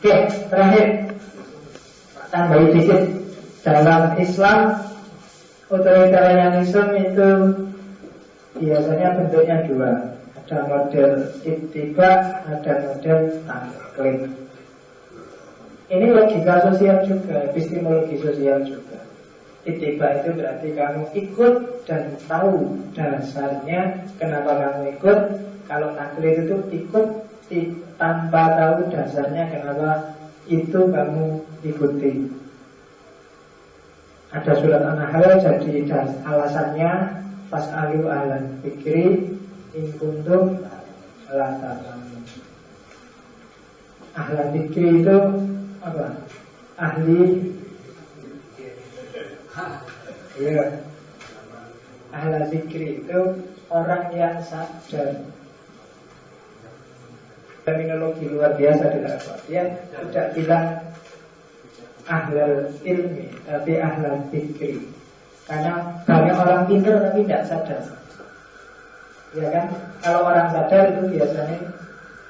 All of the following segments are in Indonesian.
Oke, terakhir tambahin dikit. Dalam Islam, otoritarianisme itu biasanya bentuknya dua. Ada model ittiba, ada model taklid. Ini logika sosial juga, epistemologi sosial juga. Ittiba itu berarti kamu ikut dan tahu dasarnya kenapa kamu ikut. Kalau taklid itu ikut tanpa tahu dasarnya kenapa itu kamu ikuti. Ada surat An-Nahl, jadi alasannya fas'alu ahlan dzikri in kuntum la ta'lamun. Ahlan dzikri itu apa? Ahli. Iya. Ahlan dzikri itu orang yang sadar. Terminologi luar biasa tidak apa. Dia tidak bilang ahlul ilmi, tapi ahlul dzikri. Karena banyak orang pintar tapi tidak sadar. Ya kan? Kalau orang sadar itu biasanya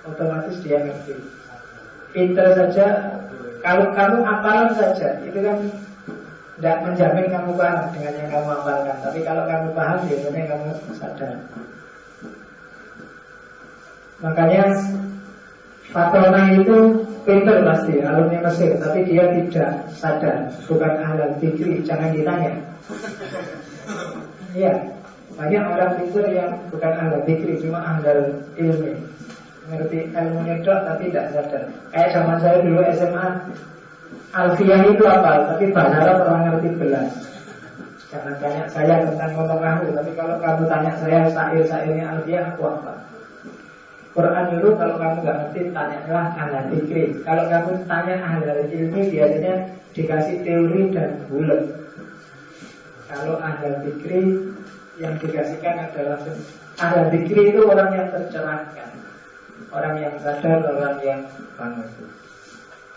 otomatis dia ngerti. Pintar saja, kalau kamu hafalan saja, itu kan tidak menjamin kamu paham dengan yang kamu hafalkan. Tapi kalau kamu paham, biasanya kamu sadar. Makanya Fatona itu pintar pasti, alumni Mesir, tapi dia tidak sadar, bukan ahlul dzikri, jangan ditanya. Iya, banyak orang pintar yang bukan ahlul dzikri, cuma ahlul ilmi, ngerti ilmunya dok tapi tidak sadar. Kayak zaman saya dulu SMA, Alfiyah itu apa, tapi bahasa Arab orang ngerti belas. Jangan tanya saya tentang ngomong aku, tapi kalau kamu tanya saya syair-syairnya Alfiyah, aku apa? Quran dulu kalau kamu nggak ngerti tanyalah ahlul dzikri. Kalau kamu tanya ahlul ilmi biasanya dikasih teori dan bulat. Kalau ahlul dzikri yang dikasihkan adalah ahlul dzikri itu orang yang tercerahkan, orang yang sadar, orang yang bangun.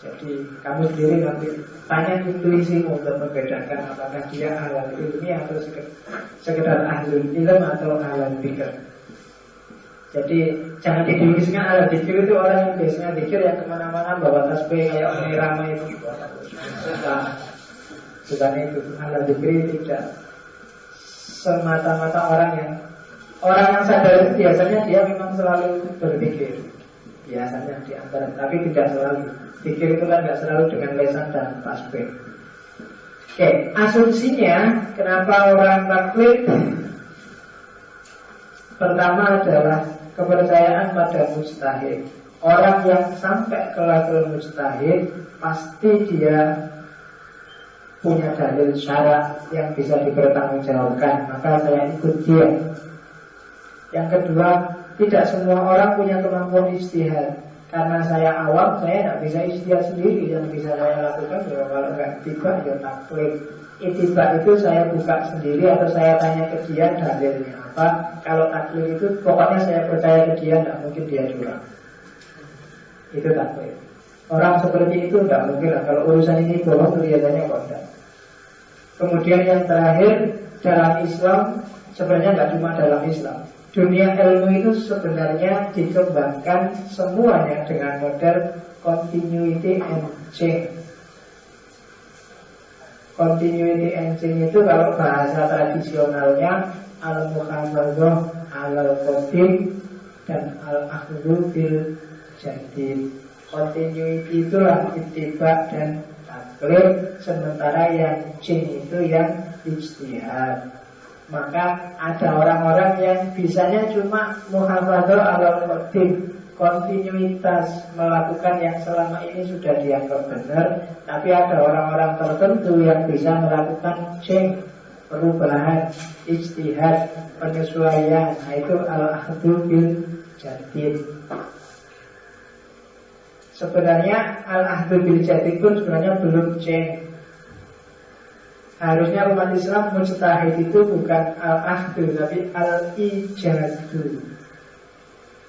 Jadi kamu sendiri nanti tanya intuisimu untuk membedakan apakah dia ahlul ilmi atau sekedar ahlul ilm atau ahlul dzikr. Jadi jangan didefinisikan ahlul dzikir itu orang yang biasanya dzikir yang kemana-mana bawa tasbih kayak Umi Rama itu. Bukan itu. Ahlul dzikir tidak semata-mata orang yang sadar itu biasanya dia memang selalu berzikir. Biasanya di antara, tapi tidak selalu. Dzikir itu kan tidak selalu dengan lisan dan tasbih. Oke, asumsinya kenapa orang taklid? Pertama adalah kepercayaan pada mujtahid. Orang yang sampai ke level mujtahid pasti dia punya dalil syara yang bisa dipertanggungjawabkan, maka saya ikut dia. Yang kedua, tidak semua orang punya kemampuan ijtihad. Karena saya awam, saya tidak bisa ijtihad sendiri. Yang bisa saya lakukan ya kalau nggak tiba ya taklid. Ittiba itu saya buka sendiri atau saya tanya ke dia dalilnya apa. Kalau taklid itu pokoknya saya percaya ke dia, tidak mungkin dia curang. Itu taklid. Orang seperti itu tidak mungkin lah. Kalau urusan ini bohong kelihatannya kok tidak. Kemudian yang terakhir, dalam Islam sebenarnya tidak cuma dalam Islam, dunia ilmu itu sebenarnya dikembangkan semuanya dengan model continuity and change. Continuity and change itu kalau bahasa tradisionalnya al-muhafadzah al-qadim dan al-akhdhu bil jadid. Continuity itulah ittiba dan taklid, sementara yang change itu yang ijtihad. Maka ada orang-orang yang bisanya cuma muhafadzah al-qadim, kontinuitas melakukan yang selama ini sudah dianggap benar. Tapi ada orang-orang tertentu yang bisa melakukan change, perubahan, ijtihad, penyesuaian. Nah, itu al-akhdhu bil jadid. Sebenarnya al-akhdhu bil jadid pun sebenarnya belum change. Harusnya umat Islam mujtahid itu bukan al-akhdhu tapi al-ijadu.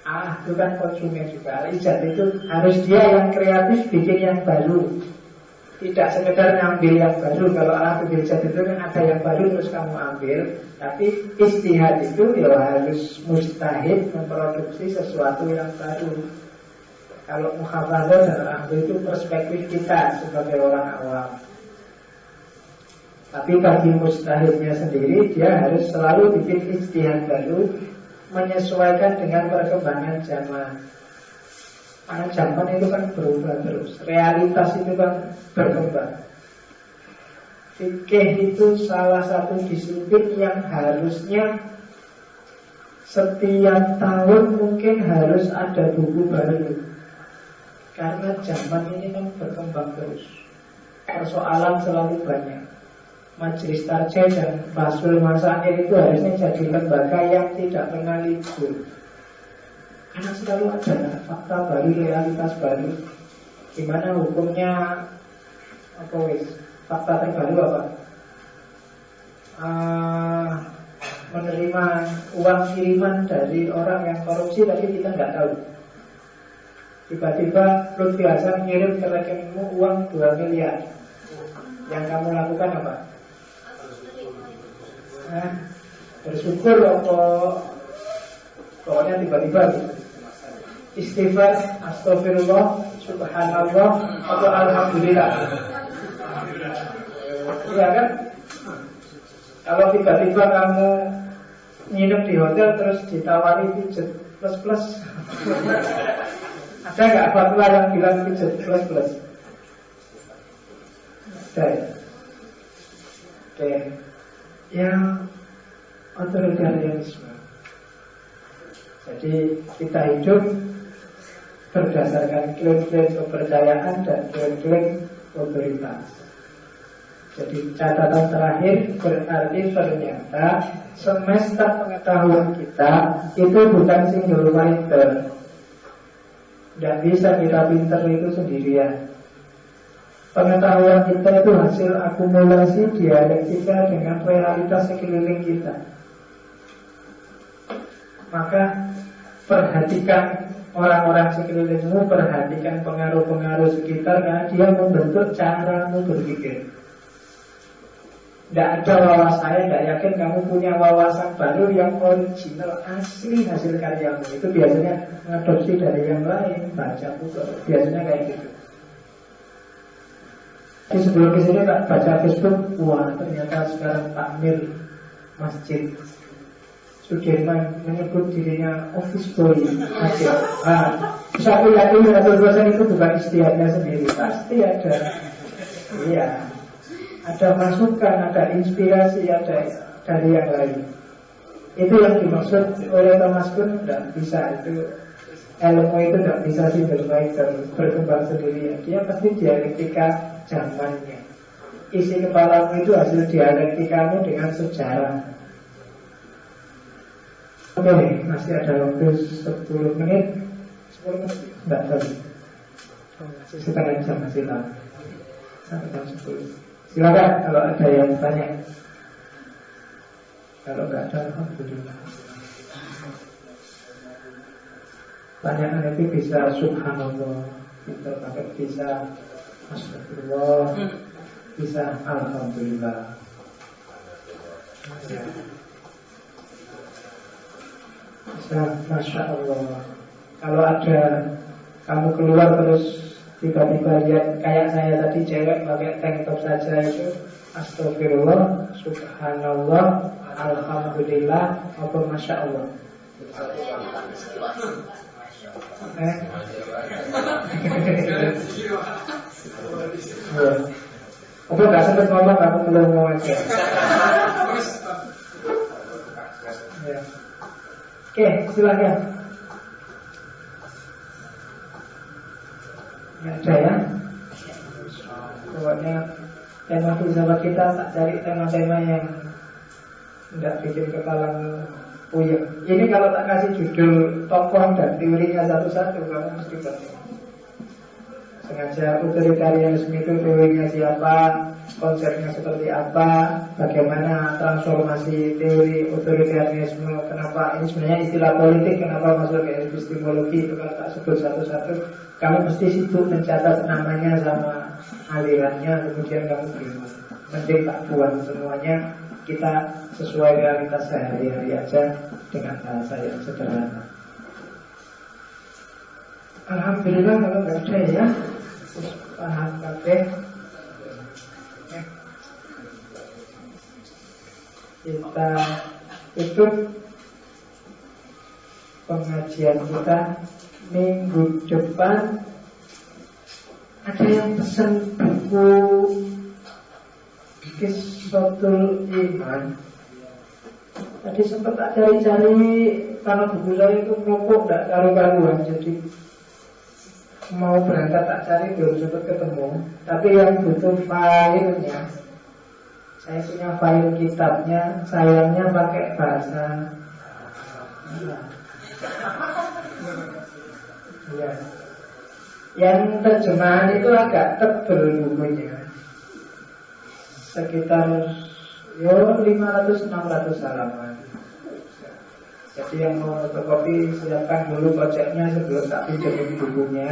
Itu kan konsumen juga. Al-ijad itu harus dia yang kreatif bikin yang baru, tidak sekedar ngambil yang baru. Kalau al-akhdhu bil jadid itu kan ada yang baru terus kamu ambil. Tapi ijtihad itu ya harus mujtahid memproduksi sesuatu yang baru. Kalau muhafadzah dan ahdu itu perspektif kita sebagai orang awam. Tapi bagi mustahidnya sendiri, dia harus selalu bikin ijtihad baru, menyesuaikan dengan perkembangan zaman. Karena zaman itu kan berubah terus, realitas itu kan berkembang. Fikih itu salah satu disiplin yang harusnya setiap tahun mungkin harus ada buku baru. Karena zaman ini kan berkembang terus, persoalan selalu banyak. Majelis Tarjih dan Fasul Masail itu harusnya jadi lembaga yang tidak pernah libur. Karena selalu ada fakta baru, realitas baru. Gimana hukumnya apa wis? Fakta terbaru apa? Menerima uang kiriman dari orang yang korupsi tapi kita nggak tahu. Tiba-tiba Lutfi Hasan ngirim ke rekeningmu uang 2 miliar. Yang kamu lakukan apa? Bersyukur apa? Pokoknya tiba-tiba gitu. Istighfar, astagfirullah, subhanallah, atau alhamdulillah. Iya kan? Kalau tiba-tiba kamu nginep di hotel terus ditawari pijet plus-plus, ada nggak fatwa yang bilang pijet plus-plus? Ada ya? Oke. Yang otoritarianisme. Jadi kita hidup berdasarkan klaim-klaim kepercayaan dan klaim-klaim otoritas. Jadi catatan terakhir berarti ternyata semesta pengetahuan kita itu bukan single fighter. Tidak bisa kita pinter itu sendirian. Pengetahuan kita itu hasil akumulasi dialektika dengan realitas sekeliling kita. Maka perhatikan orang-orang sekelilingmu, perhatikan pengaruh-pengaruh sekitar, karena dia membentuk caramu berpikir. Tidak ada wawasan, tidak yakin kamu punya wawasan baru yang original, asli hasil karyamu. Itu biasanya mengadopsi dari yang lain, baca buku, biasanya kayak gitu. Jadi sebelum kesini tak baca Facebook, wah ternyata sekarang takmir masjid Sudirman menyebut dirinya office boy masjid. Bisa aku yakin 100% itu bukan istiadatnya sendiri, pasti ada. Iya. Ada masukan, ada inspirasi, ada dari yang lain. Itu yang dimaksud oleh Thomas Kuhn. Tidak bisa, itu ilmu itu tidak bisa single fighter, berkembang sendiri. Dia pasti dialektika zamannya. Isi kepalamu itu hasil dialektikamu dengan sejarah. Oke, masih ada waktu 10 menit. 10 menit? Tidak tahu. Masih setengah jam, masih tahu. Sampai jam 10. Silakan kalau ada yang tanya. Kalau nggak ada, alhamdulillah. Pertanyaan itu bisa subhanallah, kita pakai bisa astagfirullah, bisa alhamdulillah. Bisa masya Allah. Kalau ada kamu keluar terus tiba-tiba lihat kayak saya tadi cewek pakai tank top saja, itu astagfirullah, subhanallah, alhamdulillah, apa masya Allah. Apa nggak sempat ngomong, kamu belum mau aja. Ya. Oke, silakan. Nggak ada ya. Pokoknya tema filsafat kita tak cari tema-tema yang nggak bikin kepalamu puyeng. Ini kalau tak kasih judul tokoh dan teorinya satu-satu, kamu mesti baca. Sengaja otoritarianisme itu teorinya siapa, konsepnya seperti apa, bagaimana transformasi teori otoritarianisme, kenapa ini sebenarnya istilah politik, kenapa masuk ke epistemologi, itu kalau tak sebut satu-satu, kamu mesti sibuk mencatat namanya sama alirannya, kemudian kamu bingung. Mending tak buang semuanya, kita sesuai realitas sehari-hari aja dengan bahasa yang sederhana. Alhamdulillah kalau nggak ada ya, paham kabeh. Kita tutup pengajian kita minggu depan. Ada yang pesan buku Qissatul Iman. Tadi sempat tak cari-cari karena buku saya itu menumpuk tidak karu-karuan, jadi mau berangkat tak cari belum sempat ketemu. Tapi yang butuh filenya, saya punya file kitabnya, sayangnya pakai bahasa ya. Yang terjemahan itu agak tebal bukunya, sekitar 500-600 halaman. Jadi yang mau fotokopi siapkan dulu koceknya sebelum tak pinjemin bukunya.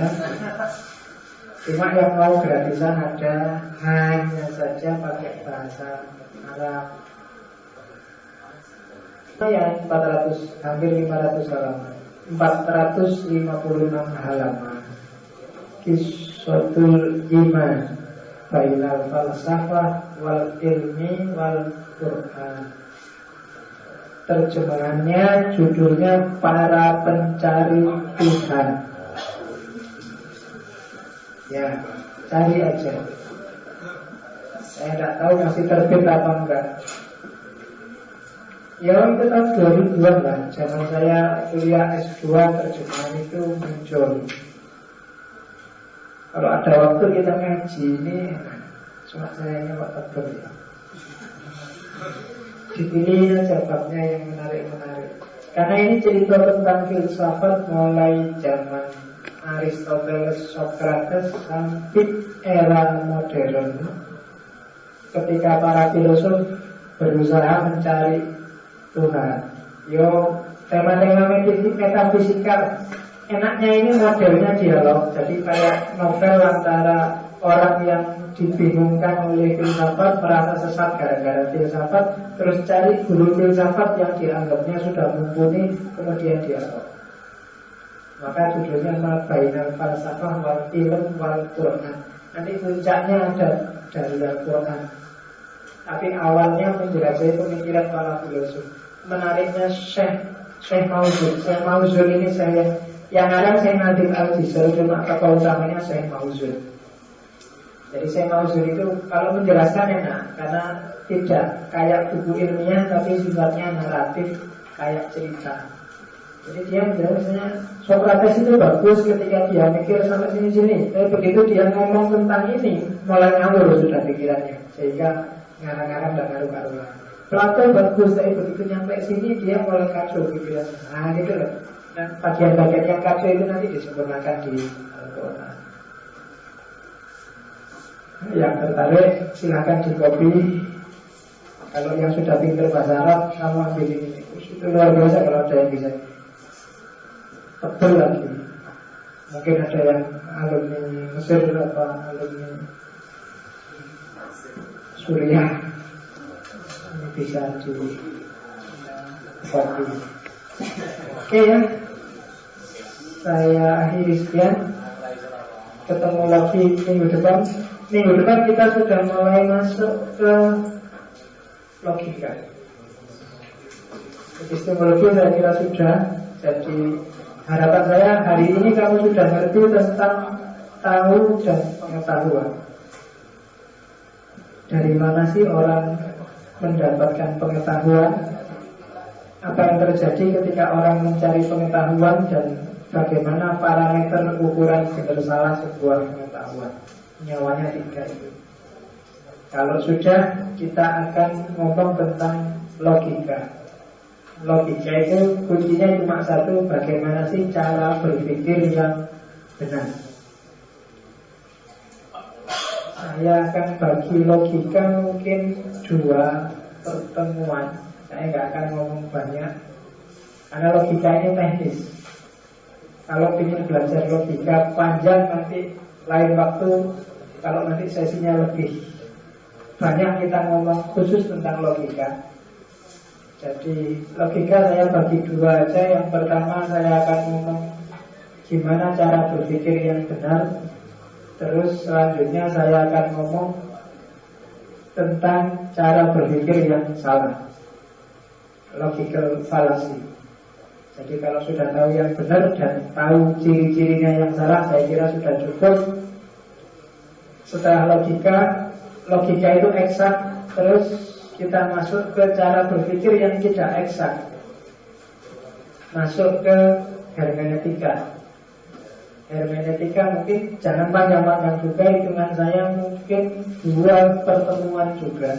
Cuma yang mau gratisan ada, hanya saja pakai bahasa Arab. Yang 400, hampir 500 halaman, 456 halaman. Qissatul Iman Bainal Falsafah Wal Ilmi Wal Quran. Terjemahannya judulnya Para Pencari Tuhan. Ya, cari aja. Saya tidak tahu masih terbit apa enggak. Ya itu tahun 2000-an lah. Zaman saya kuliah S2 terjemahan itu muncul. Kalau ada waktu kita ngaji ini, cuma saya nyawa tebel ya. Dipilih aja babnya yang menarik-menarik. Karena ini cerita tentang filsafat mulai zaman Aristoteles, Socrates sampai era modern. Ketika para filosof berusaha mencari Tuhan. Yo, tema-tema metafisikal. Enaknya ini modelnya dialog. Jadi kayak novel antara orang yang dibingungkan oleh filsafat, merasa sesat gara-gara filsafat, terus cari guru filsafat yang dianggapnya sudah mumpuni, kemudian dialog. Maka judulnya Bainal Falsafah Wal Ilm Wal Quran. Nanti puncaknya ada dari Al-Quran. Tapi awalnya menjelajah pemikiran para filosof. Menariknya Syekh Mauzul. Syekh Mauzul ini yang ada Syekh Nadim Al-Jizal, cuma tokoh utamanya Syekh Mauzul. Jadi Syekh Mauzul itu kalau menjelaskan enak, karena tidak kayak buku ilmiah, tapi sifatnya naratif, kayak cerita. Jadi dia menjelaskannya, Socrates itu bagus ketika dia mikir sampai sini-sini. Tapi begitu dia ngomong tentang ini, mulai ngawur sudah pikirannya, sehingga ngarang-ngarang dan ngaruh-ngaruh. Plato bagus, tapi begitu nyampe sini dia mulai kacau pikirannya. Nah gitu loh. Dan bagian-bagian yang kacau itu nanti disempurnakan di Al-Quran. Yang tertarik silakan di copy. Kalau yang sudah pintar bahasa Arab, kamu ambil ini. Itu luar biasa kalau ada yang bisa. Tebel lagi. Mungkin ada yang alumni Mesir apa alumni Suriah. Ini bisa di copy. Oke ya. Saya akhiri sekian. Ketemu lagi minggu depan. Minggu depan kita sudah mulai masuk ke logika. Epistemologi saya kira sudah. Jadi harapan saya hari ini kamu sudah ngerti tentang tahu dan pengetahuan. Dari mana sih orang mendapatkan pengetahuan? Apa yang terjadi ketika orang mencari pengetahuan, dan bagaimana parameter ukuran benar salah sebuah pengetahuan. Nyawanya 3 itu. Kalau sudah, kita akan ngomong tentang logika. Logika itu kuncinya cuma satu, bagaimana sih cara berpikir yang benar. Saya akan bagi logika mungkin 2 pertemuan. Saya nggak akan ngomong banyak, karena logika ini teknis. Kalau ingin belajar logika panjang nanti lain waktu. Kalau nanti sesinya lebih banyak kita ngomong khusus tentang logika. Jadi logika saya bagi 2 aja. Yang pertama saya akan ngomong gimana cara berpikir yang benar. Terus selanjutnya saya akan ngomong tentang cara berpikir yang salah, logical fallacy. Jadi kalau sudah tahu yang benar dan tahu ciri-cirinya yang salah, saya kira sudah cukup. Setelah logika itu eksak, terus kita masuk ke cara berpikir yang tidak eksak, masuk ke hermeneutika. Hermeneutika mungkin jangan panjang-panjang juga, hitungan saya mungkin 2 pertemuan juga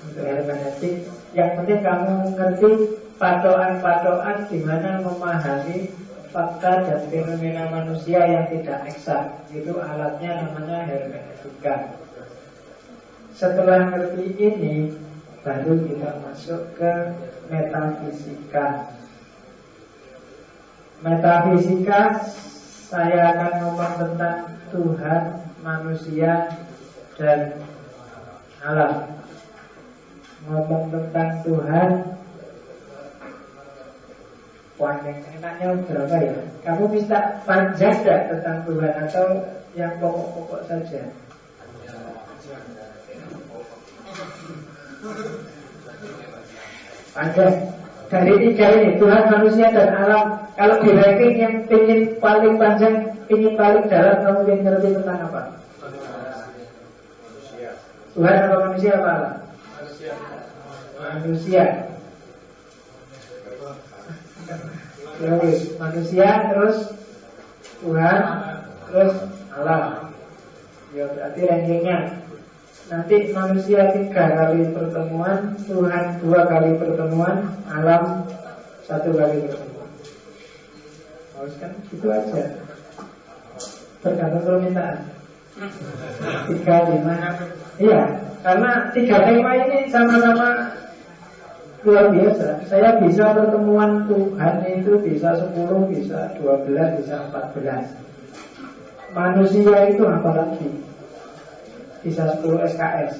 untuk hermeneutik. Yang penting kamu ngerti patokan-patokan gimana memahami fakta dan fenomena manusia yang tidak eksak. Itu alatnya namanya hermeneutika. Setelah ngerti ini, baru kita masuk ke metafisika. Metafisika, saya akan ngomong tentang Tuhan, manusia, dan alam. Ngomong tentang Tuhan, panjang enaknya berapa ya? Kamu minta panjang gak tentang Tuhan atau yang pokok-pokok saja? Panjang. Dari 3 ini, Tuhan, manusia, dan alam. Kalau di ranking yang ingin paling panjang, ingin paling dalam, kamu ingin ngerti tentang apa? Tuhan apa manusia apa alam? Manusia. Terus manusia, terus Tuhan, terus alam. Ya berarti rankingnya nanti manusia 3 kali pertemuan, Tuhan 2 kali pertemuan, alam 1 kali pertemuan. Harus kan gitu aja. Tergantung permintaan. 3, 5. Iya, karena 3 tema ini sama-sama luar biasa. Saya bisa pertemuan Tuhan itu bisa 10, bisa 12, bisa 14. Manusia itu apa lagi? Bisa 10 SKS.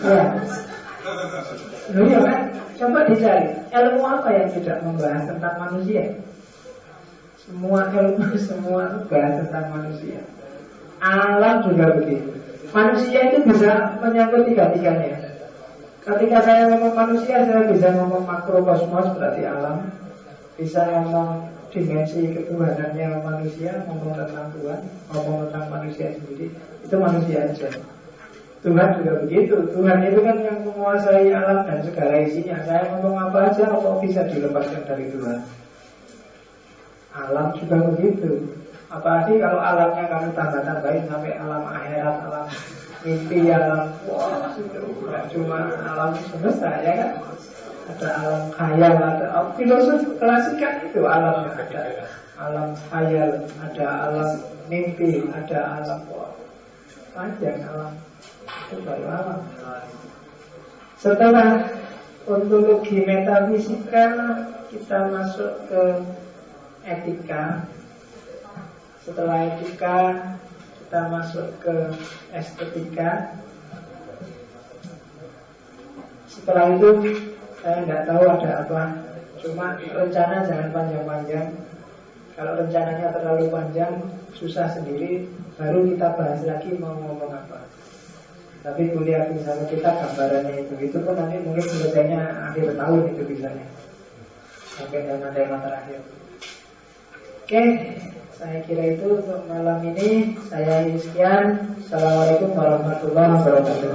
Ya. Loh ya kan? Coba dicari ilmu apa yang tidak membahas tentang manusia. Semua ilmu, semua bahas tentang manusia. Alam juga begitu. Manusia itu bisa menyangkut 3-tiganya. Ketika saya ngomong manusia, saya bisa ngomong makrokosmos, berarti alam. Bisa ngomong dimensi ketuhanannya manusia, ngomong tentang Tuhan, ngomong tentang manusia sendiri. Itu manusia aja. Tuhan juga begitu. Tuhan itu kan yang menguasai alam dan segala isinya. Saya ngomong apa aja, apa bisa dilepaskan dari Tuhan. Alam juga begitu. Apalagi kalau alamnya kamu tambah-tambahin sampai alam akhirat, alam mimpi, alam wah, itu bukan cuma alam semesta, ya kan? Ada alam khayal, ada filosof klasik kan itu alamnya. Ada alam khayal, ada alam mimpi, ada alam wah, panjang alam. Itu baru alam. Setelah ontologi metafisika, kita masuk ke etika. Setelah etika, kita masuk ke estetika. Setelah itu saya nggak tahu ada apa. Cuma rencana jangan panjang-panjang. Kalau rencananya terlalu panjang, susah sendiri. Baru kita bahas lagi mau ngomong apa. Tapi kuliah misalnya kita gambarannya itu pun nanti mungkin selesainya akhir tahun itu bisanya. Sampai tema-tema terakhir. Oke, saya kira itu untuk malam ini. Saya sekian. Assalamualaikum warahmatullahi wabarakatuh.